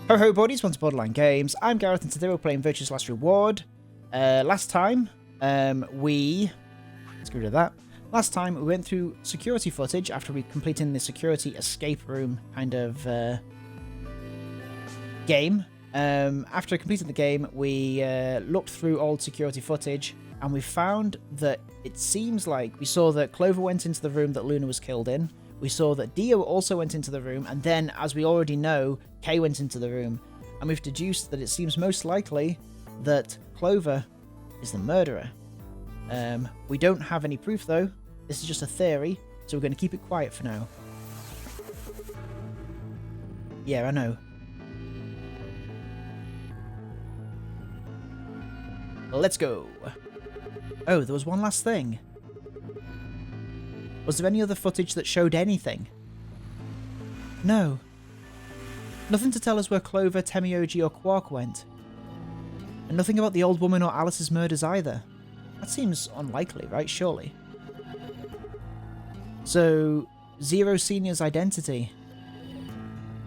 Ho ho buddies, welcome to Borderline Games. I'm Gareth and today we're playing Virtue's Last Reward. Last time we went through security footage after we completed the security escape room kind of game. After completing the game, we looked through old security footage and we found that it seems like we saw that Clover went into the room that Luna was killed in. We saw that Dio also went into the room, and then, as we already know, Kay went into the room. And we've deduced that it seems most likely that Clover is the murderer. We don't have any proof, though. This is just a theory, so we're going to keep it quiet for now. Yeah, I know. Let's go. Oh, there was one last thing. Was there any other footage that showed anything? No. Nothing to tell us where Clover, Temioji or Quark went. And nothing about the old woman or Alice's murders either. That seems unlikely, right? Surely. So, Zero Senior's identity.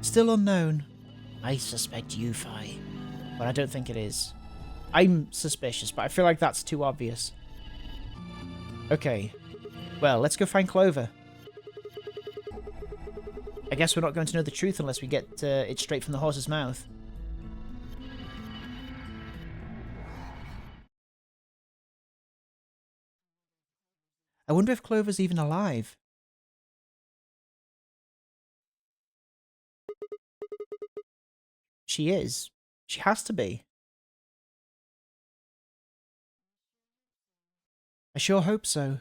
Still unknown. I suspect Yufei, but I don't think it is. I'm suspicious, but I feel like that's too obvious. Okay. Well, let's go find Clover. I guess we're not going to know the truth unless we get it straight from the horse's mouth. I wonder if Clover's even alive. She is. She has to be. I sure hope so.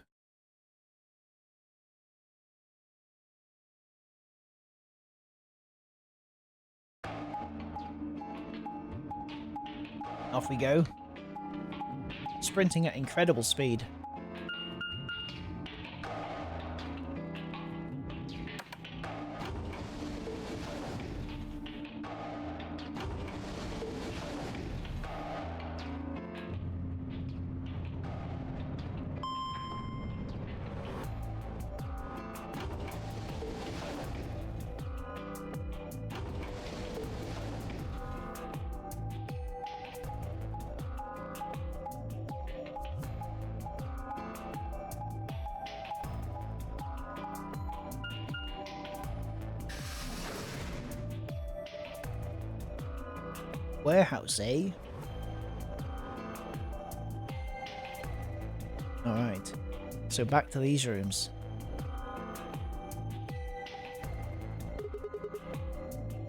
Off we go. Sprinting at incredible speed. Warehouse, eh? Alright. So back to these rooms.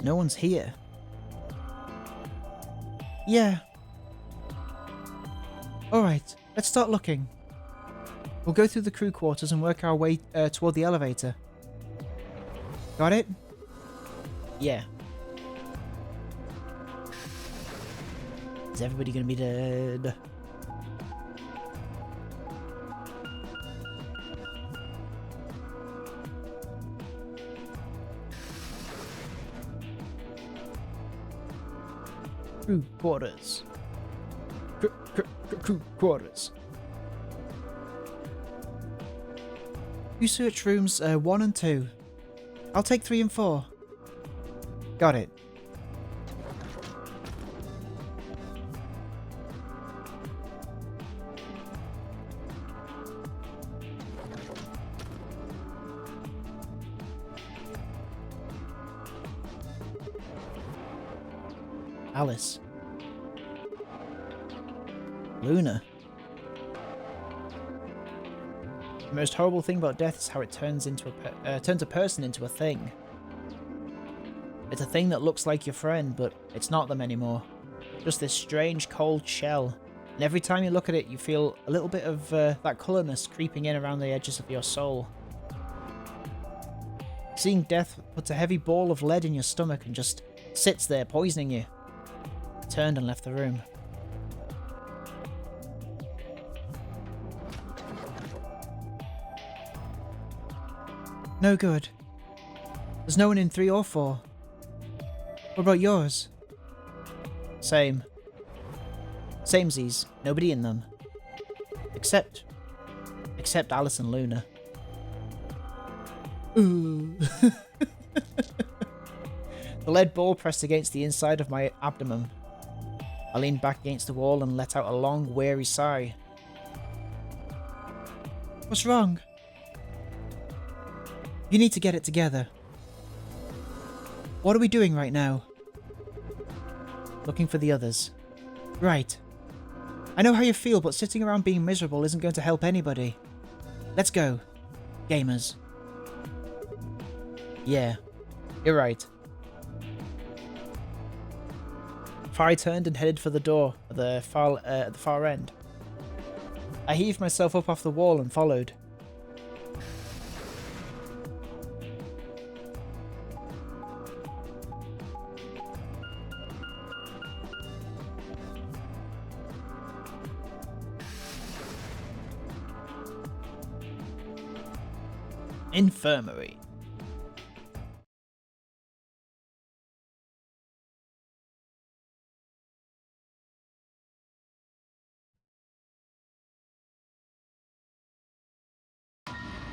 No one's here. Yeah. Alright, let's start looking. We'll go through the crew quarters and work our way toward the elevator. Got it? Yeah. Is everybody gonna be dead? Crew quarters. Crew quarters. You search rooms 1 and 2. I'll take 3 and 4. Got it. Alice. Luna. The most horrible thing about death is how it turns a person into a thing. It's a thing that looks like your friend, but it's not them anymore. Just this strange, cold shell. And every time you look at it, you feel a little bit of that colourness creeping in around the edges of your soul. Seeing death puts a heavy ball of lead in your stomach and just sits there poisoning you. Turned and left the room. No good. There's no one in 3 or 4. What about yours? Same. Samesies. Nobody in them. Except Alice and Luna. Ooh. The lead ball pressed against the inside of my abdomen. I leaned back against the wall and let out a long, weary sigh. What's wrong? You need to get it together. What are we doing right now? Looking for the others. Right. I know how you feel, but sitting around being miserable isn't going to help anybody. Let's go. Gamers. Yeah. You're right. I turned and headed for the door at the far end. I heaved myself up off the wall and followed. Infirmary.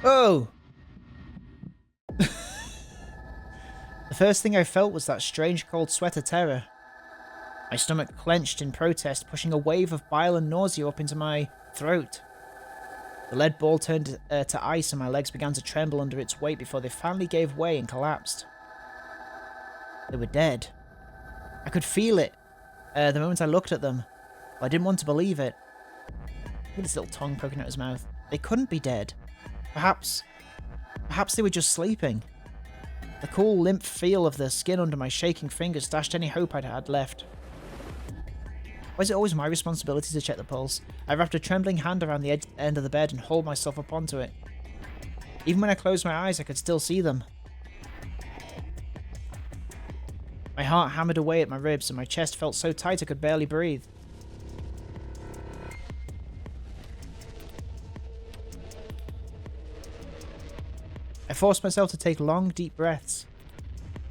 Oh! The first thing I felt was that strange cold sweat of terror. My stomach clenched in protest, pushing a wave of bile and nausea up into my throat. The lead ball turned to ice and my legs began to tremble under its weight before they finally gave way and collapsed. They were dead. I could feel it the moment I looked at them, but I didn't want to believe it. Look at his little tongue poking out his mouth. They couldn't be dead. Perhaps they were just sleeping. The cool, limp feel of the skin under my shaking fingers dashed any hope I'd had left. Why is it always my responsibility to check the pulse? I wrapped a trembling hand around the end of the bed and hauled myself up onto it. Even when I closed my eyes, I could still see them. My heart hammered away at my ribs and my chest felt so tight I could barely breathe. I forced myself to take long, deep breaths.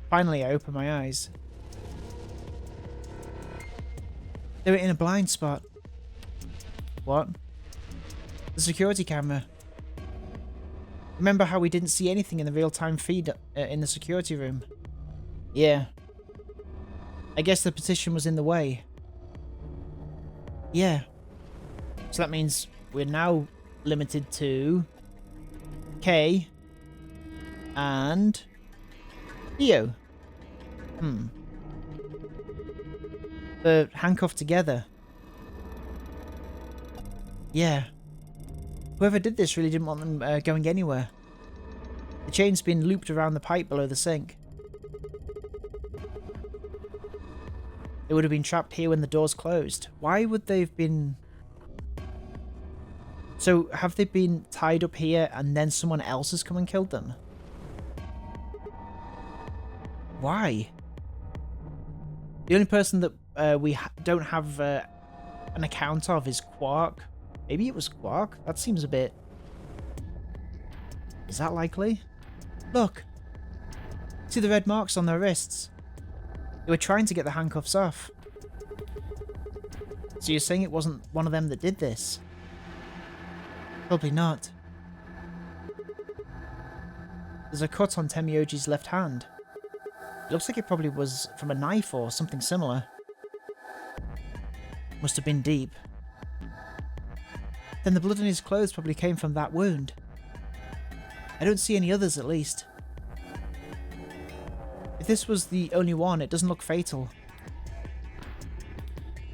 Finally, I opened my eyes. They were in a blind spot. What? The security camera. Remember how we didn't see anything in the real-time feed in the security room? Yeah. I guess the petition was in the way. Yeah. So that means we're now limited to Kay and Theo. They're handcuffed together. Yeah. Whoever did this really didn't want them going anywhere. The chain's been looped around the pipe below the sink. They would have been trapped here when the doors closed. Why would they have been... So, have they been tied up here and then someone else has come and killed them? Why? The only person that we don't have an account of is Quark. Maybe it was Quark? That seems a bit... Is that likely? Look! See the red marks on their wrists? They were trying to get the handcuffs off. So you're saying it wasn't one of them that did this? Probably not. There's a cut on Temioji's left hand. It looks like it probably was from a knife or something similar. Must have been deep. Then the blood on his clothes probably came from that wound. I don't see any others, at least. If this was the only one, it doesn't look fatal.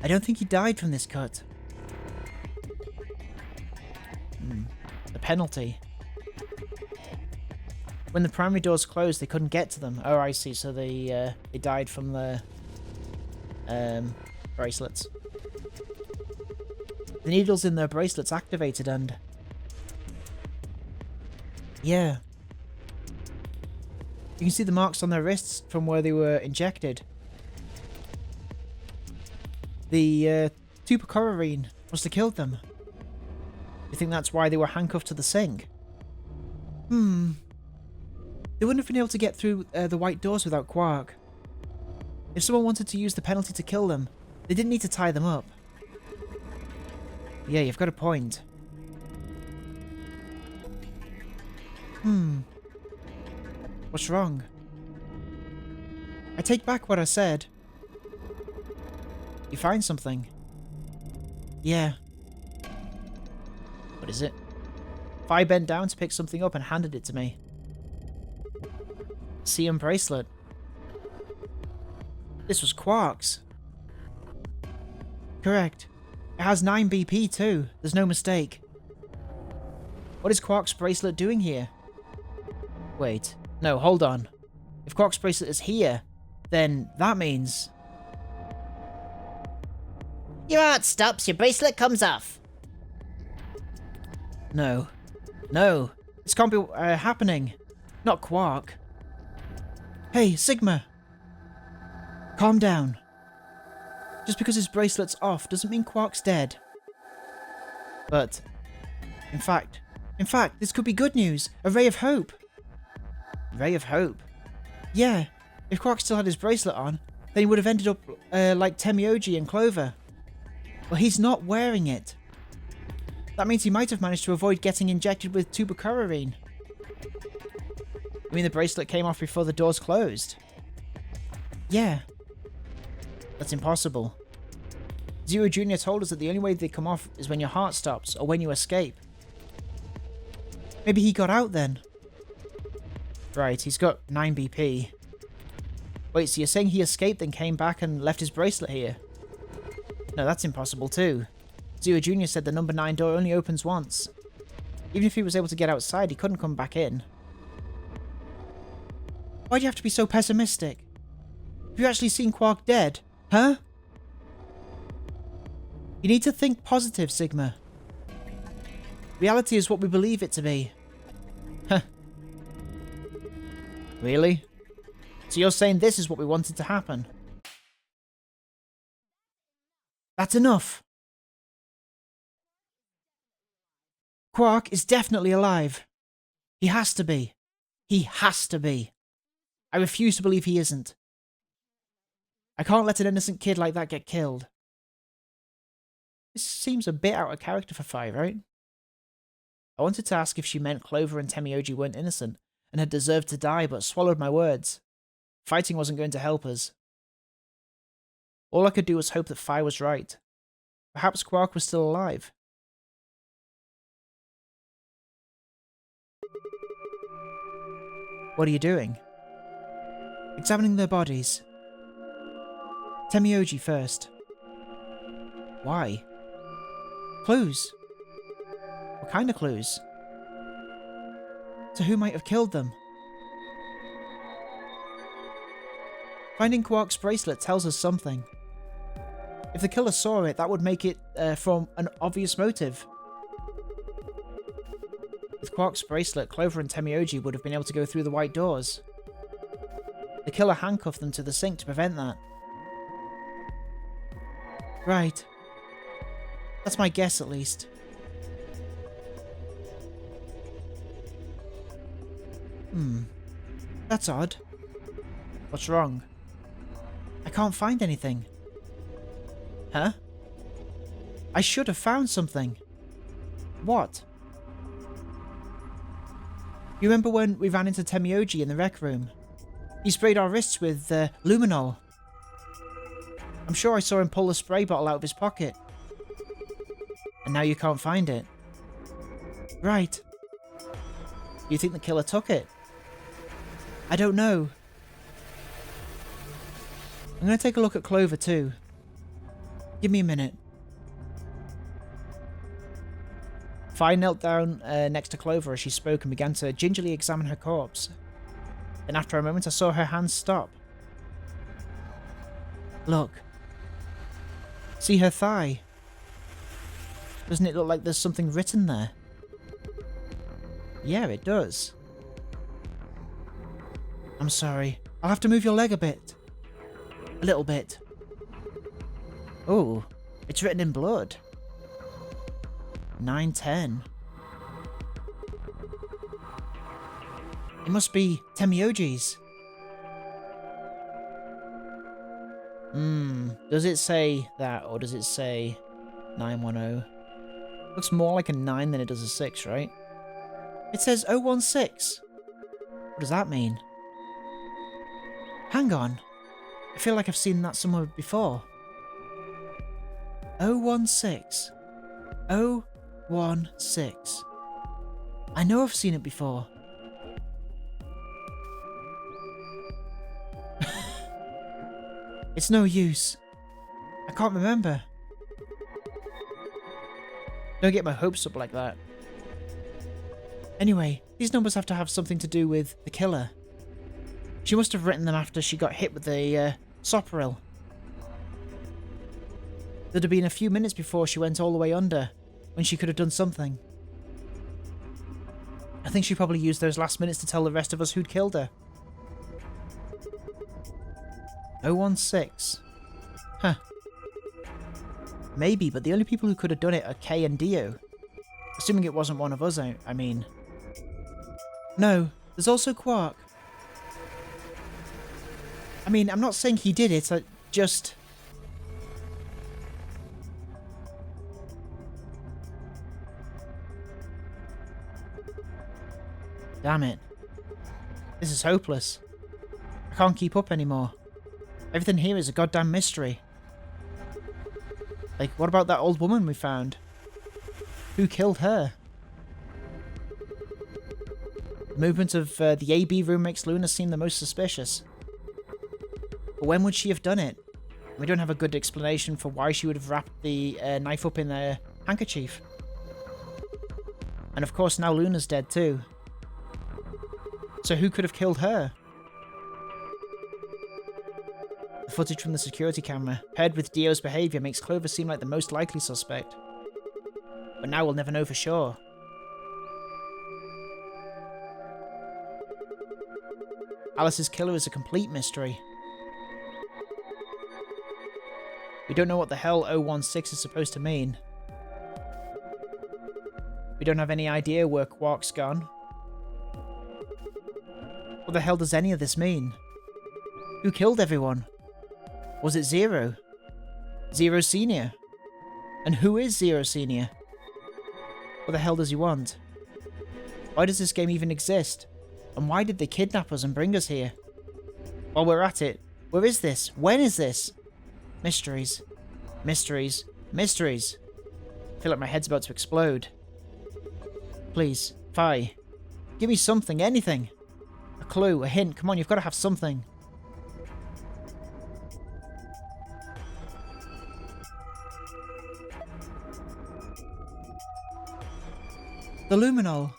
I don't think he died from this cut. The penalty. When the primary doors closed, they couldn't get to them. Oh, I see. So they died from the bracelets. The needles in their bracelets activated and... Yeah. You can see the marks on their wrists from where they were injected. The tupacorarine must have killed them. You think that's why they were handcuffed to the sink? They wouldn't have been able to get through the white doors without Quark. If someone wanted to use the penalty to kill them, they didn't need to tie them up. Yeah, you've got a point. What's wrong? I take back what I said. You find something? Yeah. What is it? Fi bent down to pick something up and handed it to me. CM bracelet. This was Quark's. Correct. It has 9 BP too. There's no mistake. What is Quark's bracelet doing here? Wait. No, hold on. If Quark's bracelet is here, then that means... Your heart stops, your bracelet comes off. No. No. This can't be happening. Not Quark. Hey, Sigma. Calm down. Just because his bracelet's off doesn't mean Quark's dead. But, in fact, this could be good news. A ray of hope. Ray of hope? Yeah. If Quark still had his bracelet on, then he would have ended up like Temioji and Clover. Well, he's not wearing it. That means he might have managed to avoid getting injected with tubercularine. You mean the bracelet came off before the doors closed? Yeah. That's impossible. Zero Jr. told us that the only way they come off is when your heart stops, or when you escape. Maybe he got out then. Right, he's got 9 BP. Wait, so you're saying he escaped then came back and left his bracelet here? No, that's impossible too. Zero Jr. said the number 9 door only opens once. Even if he was able to get outside, he couldn't come back in. Why do you have to be so pessimistic? Have you actually seen Quark dead? Huh? You need to think positive, Sigma. Reality is what we believe it to be. Huh. Really? So you're saying this is what we wanted to happen? That's enough. Quark is definitely alive. He has to be. He has to be. I refuse to believe he isn't. I can't let an innocent kid like that get killed. This seems a bit out of character for Fi, right? I wanted to ask if she meant Clover and Temioji weren't innocent and had deserved to die, but swallowed my words. Fighting wasn't going to help us. All I could do was hope that Fi was right. Perhaps Quark was still alive. What are you doing? Examining their bodies. Temioji first. Why? Clues. What kind of clues? To who might have killed them? Finding Quark's bracelet tells us something. If the killer saw it, that would make it from an obvious motive. With Quark's bracelet, Clover and Temioji would have been able to go through the white doors. The killer handcuffed them to the sink to prevent that. Right. That's my guess, at least. That's odd. What's wrong? I can't find anything. Huh? I should have found something. What? You remember when we ran into Temioji in the rec room? He sprayed our wrists with luminol. I'm sure I saw him pull the spray bottle out of his pocket. And now you can't find it. Right. You think the killer took it? I don't know. I'm going to take a look at Clover too. Give me a minute. Fi knelt down next to Clover as she spoke and began to gingerly examine her corpse. Then after a moment I saw her hands stop. Look. See her thigh? Doesn't it look like there's something written there? Yeah, it does. I'm sorry. I'll have to move your leg a bit. A little bit. Oh, it's written in blood. 910. It must be Temioji's. Does it say that, or does it say 910? Looks more like a 9 than it does a 6, right? It says 016. What does that mean? Hang on. I feel like I've seen that somewhere before. 016. 016. I know I've seen it before. It's no use. I can't remember. Don't get my hopes up like that. Anyway, these numbers have to have something to do with the killer. She must have written them after she got hit with the Soparil. There'd have been a few minutes before she went all the way under, when she could have done something. I think she probably used those last minutes to tell the rest of us who'd killed her. 016. Huh. Maybe, but the only people who could have done it are Kay and Dio. Assuming it wasn't one of us, I mean. No, there's also Quark. I mean, I'm not saying he did it, I just... Damn it. This is hopeless. I can't keep up anymore. Everything here is a goddamn mystery. Like, what about that old woman we found? Who killed her? The movement of the AB room makes Luna seem the most suspicious. But when would she have done it? We don't have a good explanation for why she would have wrapped the knife up in a handkerchief. And of course now Luna's dead too. So who could have killed her? The footage from the security camera, paired with Dio's behaviour, makes Clover seem like the most likely suspect. But now we'll never know for sure. Alice's killer is a complete mystery. We don't know what the hell 016 is supposed to mean. We don't have any idea where Quark's gone. What the hell does any of this mean? Who killed everyone? Was it Zero? Zero Senior? And who is Zero Senior? What the hell does he want? Why does this game even exist? And why did they kidnap us and bring us here? While we're at it, where is this? When is this? Mysteries. Mysteries. Mysteries. I feel like my head's about to explode. Please, Phi. Give me something, anything. A clue, a hint. Come on, you've got to have something. The luminol.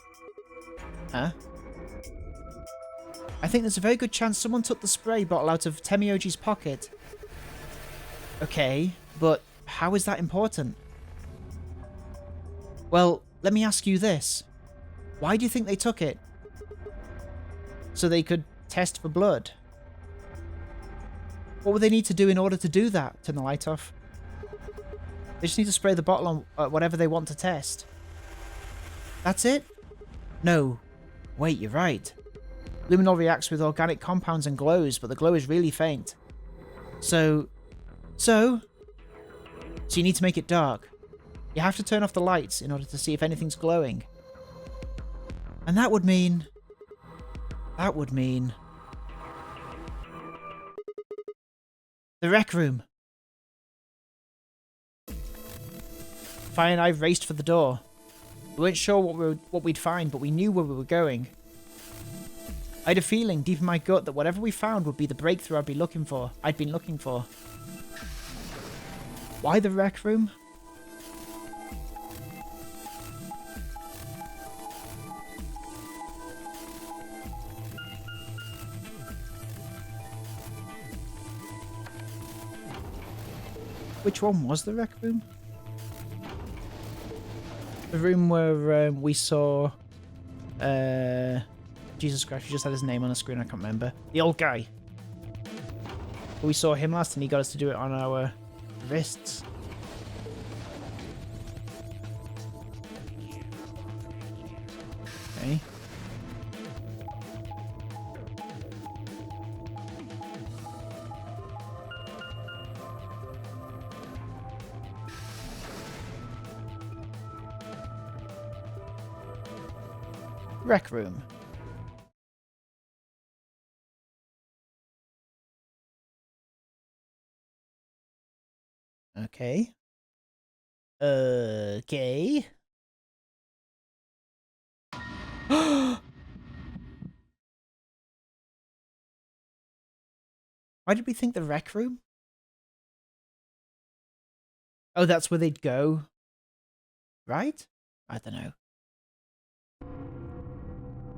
Huh? I think there's a very good chance someone took the spray bottle out of Temioji's pocket. Okay, but how is that important? Well, let me ask you this. Why do you think they took it? So they could test for blood? What would they need to do in order to do that? Turn the light off. They just need to spray the bottle on whatever they want to test. That's it? No. Wait, you're right. Luminol reacts with organic compounds and glows, but the glow is really faint. So you need to make it dark. You have to turn off the lights in order to see if anything's glowing. And that would mean... the rec room. Phi and I raced for the door. We weren't sure what we'd find, but we knew where we were going. I had a feeling deep in my gut that whatever we found would be the breakthrough I'd been looking for. Why the rec room? Which one was the rec room? The room where we saw... Jesus Christ, we just had his name on the screen, I can't remember. The old guy. We saw him last and he got us to do it on our wrists. Okay. Rec room. Okay. Okay. Why did we think the rec room? Oh, that's where they'd go. Right? I don't know.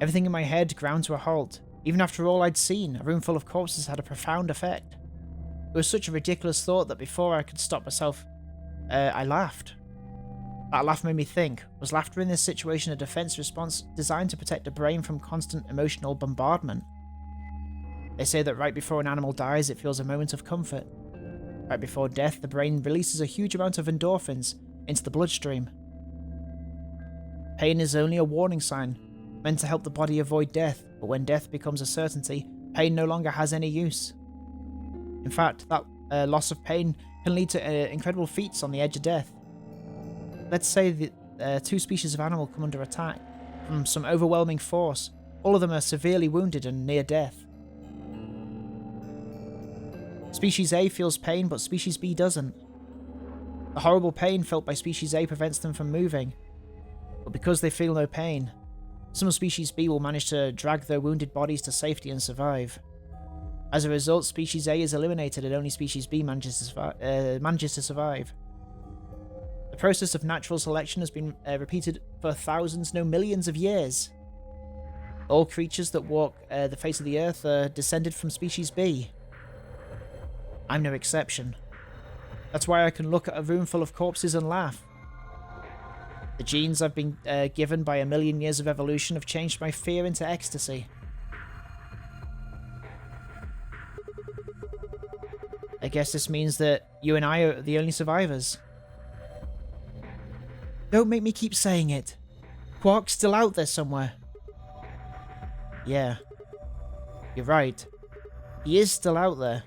Everything in my head ground to a halt. Even after all I'd seen, a room full of corpses had a profound effect. It was such a ridiculous thought that before I could stop myself, I laughed. That laugh made me think, was laughter in this situation a defense response designed to protect the brain from constant emotional bombardment? They say that right before an animal dies, it feels a moment of comfort. Right before death, the brain releases a huge amount of endorphins into the bloodstream. Pain is only a warning sign, meant to help the body avoid death, but when death becomes a certainty, pain no longer has any use. In fact, that loss of pain can lead to incredible feats on the edge of death. Let's say that two species of animal come under attack from some overwhelming force. All of them are severely wounded and near death. Species A feels pain, but Species B doesn't. The horrible pain felt by Species A prevents them from moving, but because they feel no pain, some of Species B will manage to drag their wounded bodies to safety and survive. As a result, Species A is eliminated and only Species B manages to survive. The process of natural selection has been repeated for thousands, no millions of years. All creatures that walk the face of the earth are descended from Species B. I'm no exception. That's why I can look at a room full of corpses and laugh. The genes I've been given by a million years of evolution have changed my fear into ecstasy. I guess this means that you and I are the only survivors. Don't make me keep saying it. Quark's still out there somewhere. Yeah. You're right. He is still out there.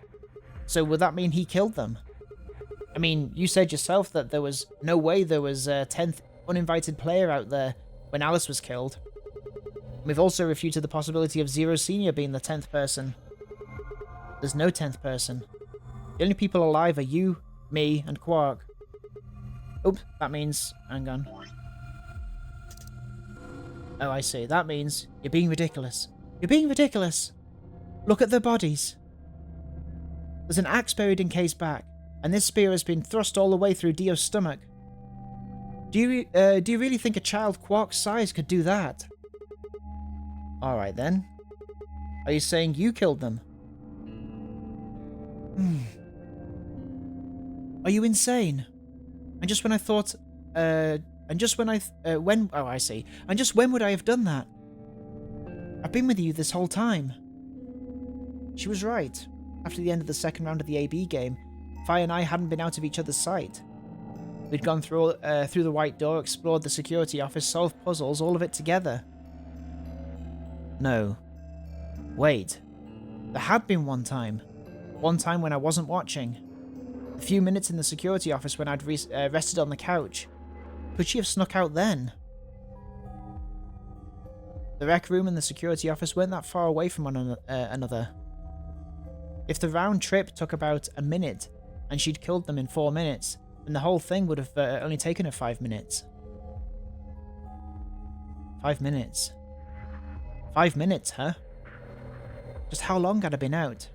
So would that mean he killed them? I mean, you said yourself that there was no way there was a 10th uninvited player out there when Alice was killed. We've also refuted the possibility of Zero Senior being the 10th person. There's no 10th person. The only people alive are you, me, and Quark. Oops, that means... hang on. Oh, I see. That means you're being ridiculous. You're being ridiculous! Look at their bodies. There's an axe buried in Kay's back, and this spear has been thrust all the way through Dio's stomach. Do you really think a child Quark's size could do that? Alright then. Are you saying you killed them? Are you insane? And just when I thought, oh I see. And just when would I have done that? I've been with you this whole time. She was right. After the end of the second round of the AB game, Fi and I hadn't been out of each other's sight. We'd gone through the white door, explored the security office, solved puzzles, all of it together. No. Wait. There had been one time. One time when I wasn't watching. A few minutes in the security office when I'd rested on the couch. Could she have snuck out then? The rec room and the security office weren't that far away from one another. If the round trip took about a minute, and she'd killed them in 4 minutes, then the whole thing would have only taken her 5 minutes. 5 minutes. 5 minutes, huh? Just how long had I been out?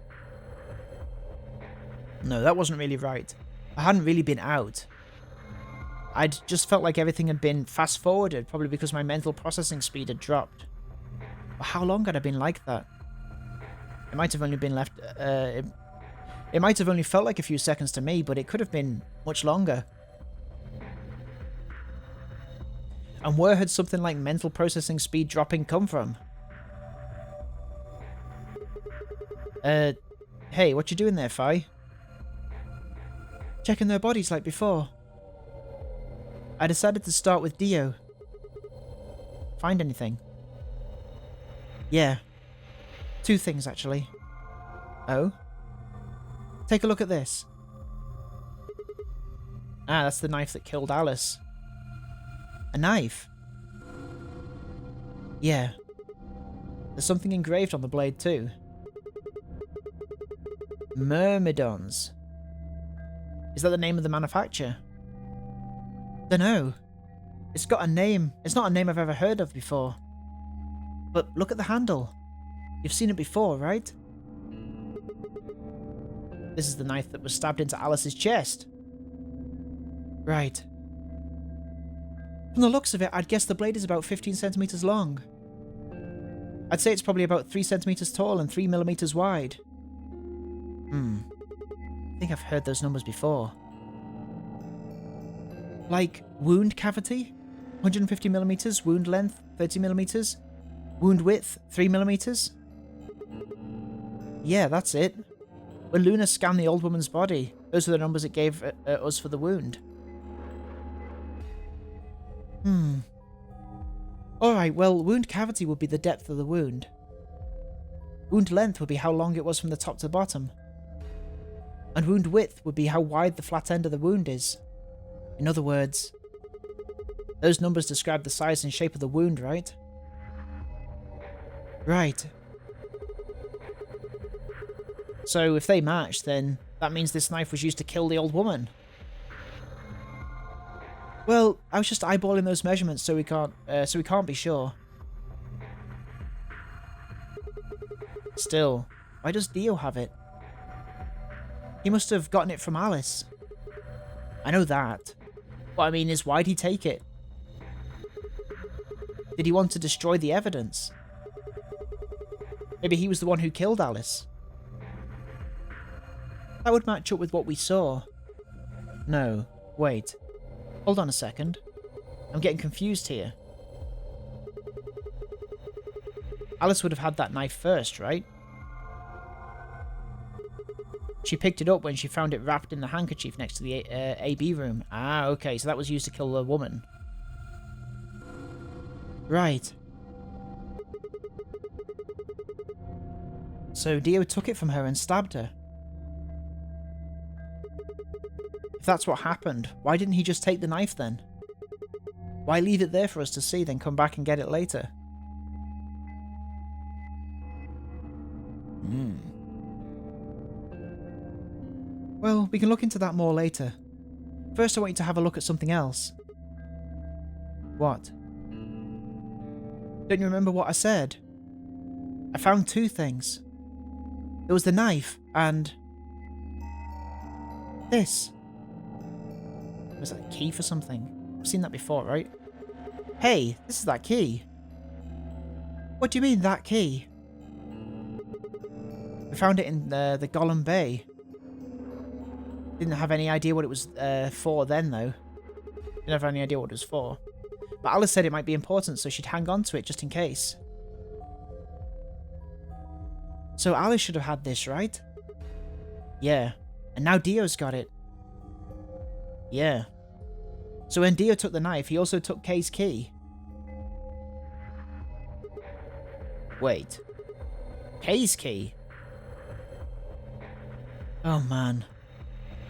No, that wasn't really right. I hadn't really been out. I'd just felt like everything had been fast-forwarded, probably because my mental processing speed had dropped. But how long had I been like that? It might have only been left... It might have only felt like a few seconds to me, but it could have been much longer. And where had something like mental processing speed dropping come from? Hey, what you doing there, Fi? Checking their bodies like before. I decided to start with Dio. Find anything? Yeah. 2 things, actually. Oh? Take a look at this. Ah, that's the knife that killed Alice. A knife? Yeah. There's something engraved on the blade, too. Myrmidons. Is that the name of the manufacturer? Dunno. It's got a name. It's not a name I've ever heard of before. But look at the handle. You've seen it before, right? This is the knife that was stabbed into Alice's chest. Right. From the looks of it, I'd guess the blade is about 15 centimeters long. I'd say it's probably about 3 centimeters tall and 3 millimeters wide. I think I've heard those numbers before. Like, wound cavity? 150 millimeters. Wound length? 30 millimeters. Wound width? 3 millimeters. Yeah, that's it. When Luna scanned the old woman's body, those were the numbers it gave us for the wound. Alright, well, wound cavity would be the depth of the wound. Wound length would be how long it was from the top to bottom. And wound width would be how wide the flat end of the wound is. In other words, those numbers describe the size and shape of the wound, right? Right. So if they match, then that means this knife was used to kill the old woman. Well, I was just eyeballing those measurements so we can't be sure. Still, why does Dio have it? He must have gotten it from Alice. I know that. What I mean is, why'd he take it? Did he want to destroy the evidence? Maybe he was the one who killed Alice. That would match up with what we saw. No, wait. Hold on a second. I'm getting confused here. Alice would have had that knife first, right? She picked it up when she found it wrapped in the handkerchief next to the AB room. Ah, okay, so that was used to kill the woman. Right. So Dio took it from her and stabbed her. If that's what happened, why didn't he just take the knife then? Why leave it there for us to see, then come back and get it later? Well, we can look into that more later. First, I want you to have a look at something else. What? Don't you remember what I said? I found two things. There was the knife, and... this. Was that a key for something? I've seen that before, right? Hey, this is that key. What do you mean, that key? We found it in the Gollum Bay. Didn't have any idea what it was for then, though. Didn't have any idea what it was for. But Alice said it might be important, so she'd hang on to it just in case. So Alice should have had this, right? Yeah. And now Dio's got it. Yeah. So when Dio took the knife, he also took Kay's key. Wait. Kay's key? Oh man.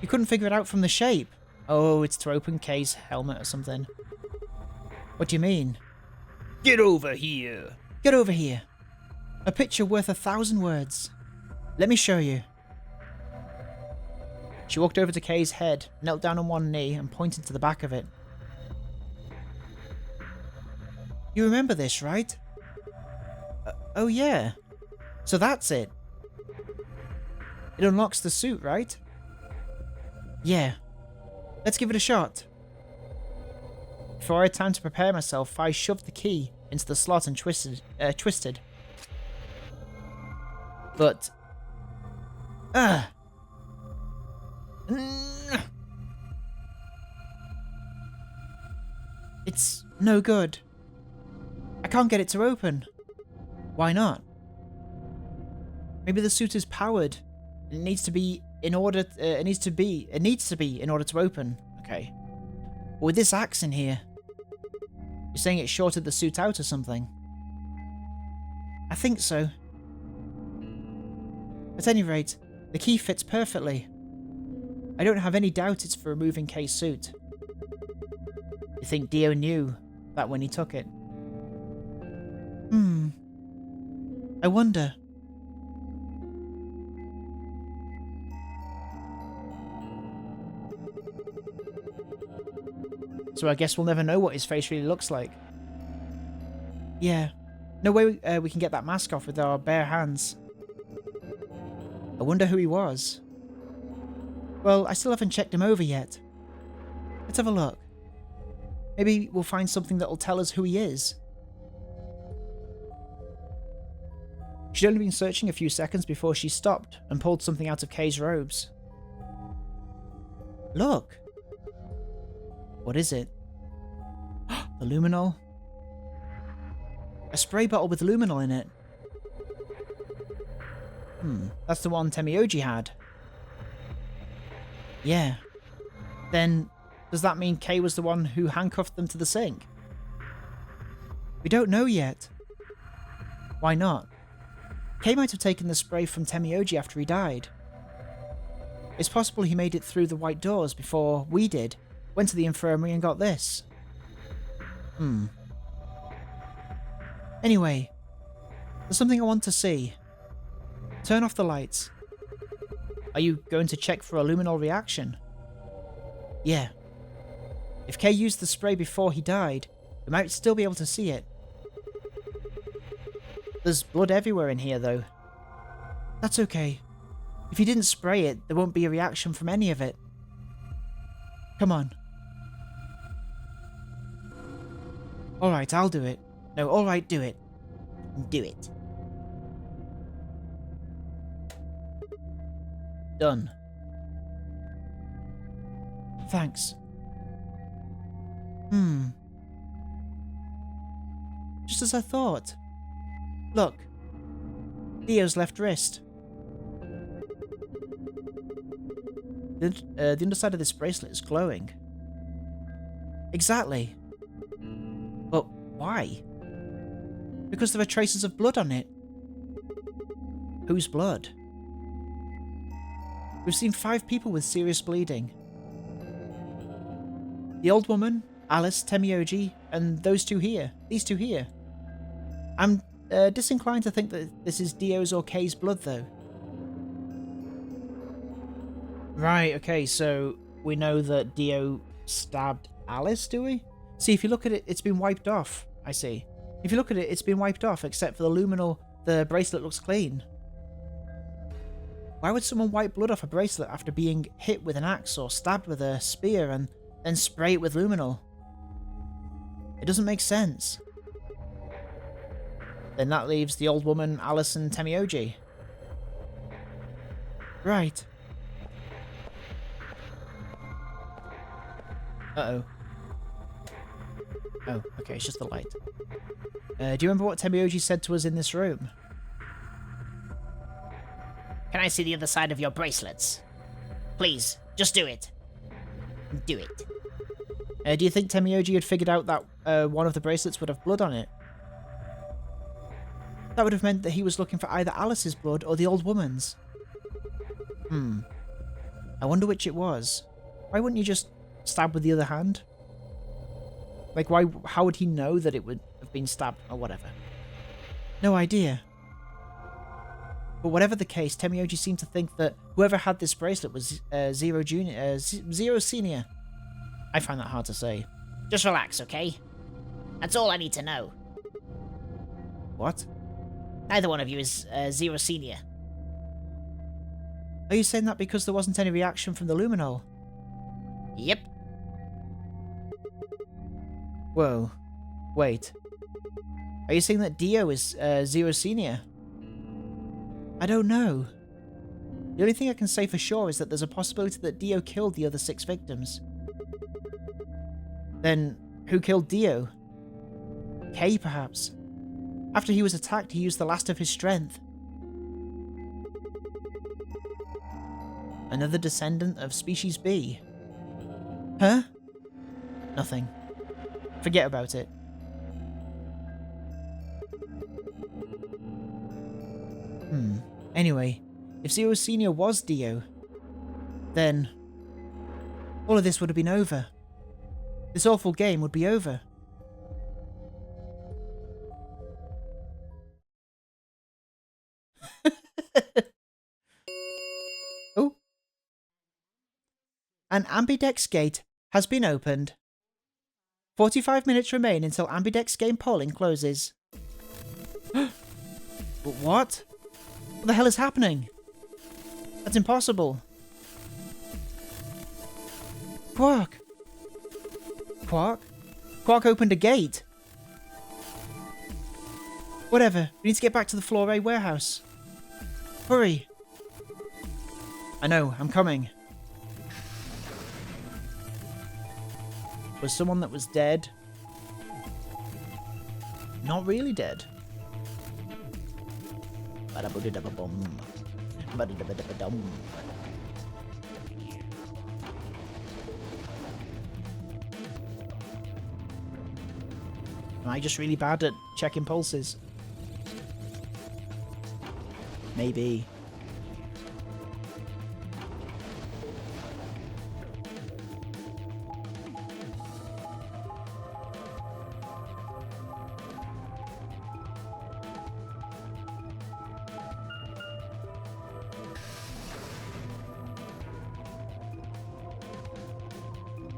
You couldn't figure it out from the shape. Oh, it's to open Kay's helmet or something. What do you mean? Get over here. Get over here. A picture worth 1,000 words. Let me show you. She walked over to Kay's head, knelt down on one knee, and pointed to the back of it. You remember this, right? Oh yeah. So that's it. It unlocks the suit, right? Yeah. Let's give it a shot. Before I had time to prepare myself, I shoved the key into the slot and twisted. But... It's no good. I can't get it to open. Why not? Maybe the suit is powered. It needs to be in order. It needs to be in order to open. Okay. But with this axe in here, you're saying it shorted the suit out or something? I think so. At any rate, the key fits perfectly. I don't have any doubt it's for removing Kay's suit. You think Dio knew that when he took it? I wonder. So I guess we'll never know what his face really looks like. Yeah. No way we can get that mask off with our bare hands. I wonder who he was. Well, I still haven't checked him over yet. Let's have a look. Maybe we'll find something that'll tell us who he is. She'd only been searching a few seconds before she stopped and pulled something out of Kay's robes. Look! What is it? The luminol? A spray bottle with luminol in it. That's the one Temioji had. Yeah. Then, does that mean Kay was the one who handcuffed them to the sink? We don't know yet. Why not? Kay might have taken the spray from Temioji after he died. It's possible he made it through the white doors before we did, went to the infirmary and got this. Anyway, there's something I want to see. Turn off the lights. Are you going to check for a luminol reaction? Yeah. If Kay used the spray before he died, we might still be able to see it. There's blood everywhere in here, though. That's okay. If he didn't spray it, there won't be a reaction from any of it. Come on. Alright, I'll do it. No, alright, do it. Do it. Done. Thanks. Just as I thought. Look. Leo's left wrist. The underside of this bracelet is glowing. Exactly. But why? Because there are traces of blood on it. Whose blood? We've seen 5 people with serious bleeding. The old woman, Alice, Temioji, and these two here. I'm disinclined to think that this is Dio's or Kay's blood, though. Right, okay, so we know that Dio stabbed Alice, do we? See, if you look at it, it's been wiped off, I see. If you look at it, it's been wiped off, except for the luminol, the bracelet looks clean. Why would someone wipe blood off a bracelet after being hit with an axe or stabbed with a spear and then spray it with luminol? It doesn't make sense. Then that leaves the old woman, Alice, and Temioji. Right. Uh-oh. Oh, okay, it's just the light. Do you remember what Temioji said to us in this room? Can I see the other side of your bracelets? Please, just do it. Do it. Do you think Temioji had figured out that one of the bracelets would have blood on it? That would have meant that he was looking for either Alice's blood or the old woman's. I wonder which it was. Why wouldn't you just stab with the other hand? Like, how would he know that it would have been stabbed or whatever? No idea. But whatever the case, Temioji seemed to think that whoever had this bracelet was Zero Senior. I find that hard to say. Just relax, okay? That's all I need to know. What? Neither one of you is Zero Senior. Are you saying that because there wasn't any reaction from the luminol? Yep. Whoa. Wait. Are you saying that Dio is Zero Senior? I don't know. The only thing I can say for sure is that there's a possibility that Dio killed the other 6 victims. Then, who killed Dio? Kay, perhaps. After he was attacked, he used the last of his strength. Another descendant of Species B. Huh? Nothing. Forget about it. Anyway, if Zero Senior was Dio, then all of this would have been over. This awful game would be over. Oh. An ambidex gate has been opened. 45 minutes remain until Ambidex game polling closes. But what? What the hell is happening? That's impossible. Quark! Quark? Quark opened a gate. Whatever, we need to get back to the Floor A warehouse. Hurry! I know, I'm coming. Was someone that was dead not really dead? Ba-da-ba-da-ba-bum. Ba-da-da-ba-da-ba-dum. Am I just really bad at checking pulses? Maybe.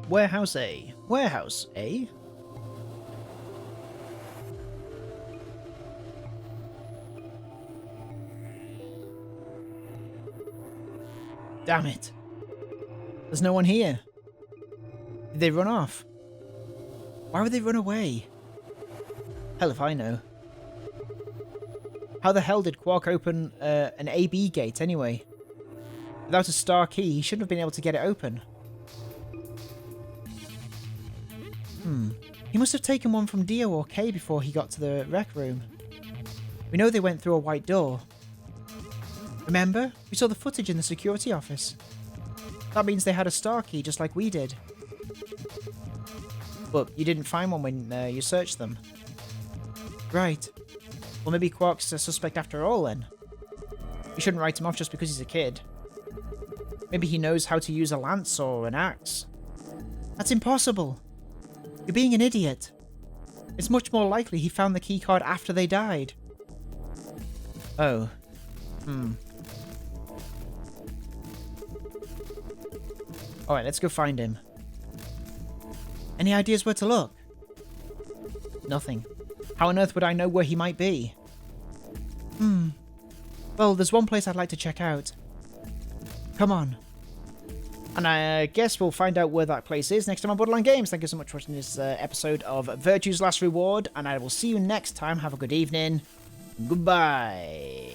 Warehouse A. Warehouse A? Damn it. There's no one here. Did they run off? Why would they run away? Hell if I know. How the hell did Quark open an AB gate anyway? Without a star key, he shouldn't have been able to get it open. He must have taken one from Dio or Kay before he got to the rec room. We know they went through a white door. Remember? We saw the footage in the security office. That means they had a star key just like we did. But you didn't find one when you searched them. Right. Well, maybe Quark's a suspect after all then. You shouldn't write him off just because he's a kid. Maybe he knows how to use a lance or an axe. That's impossible. You're being an idiot. It's much more likely he found the keycard after they died. Oh. Alright, let's go find him. Any ideas where to look? Nothing. How on earth would I know where he might be? Well, there's one place I'd like to check out. Come on. And I guess we'll find out where that place is next time on Borderline Games. Thank you so much for watching this episode of Virtue's Last Reward, and I will see you next time. Have a good evening. Goodbye.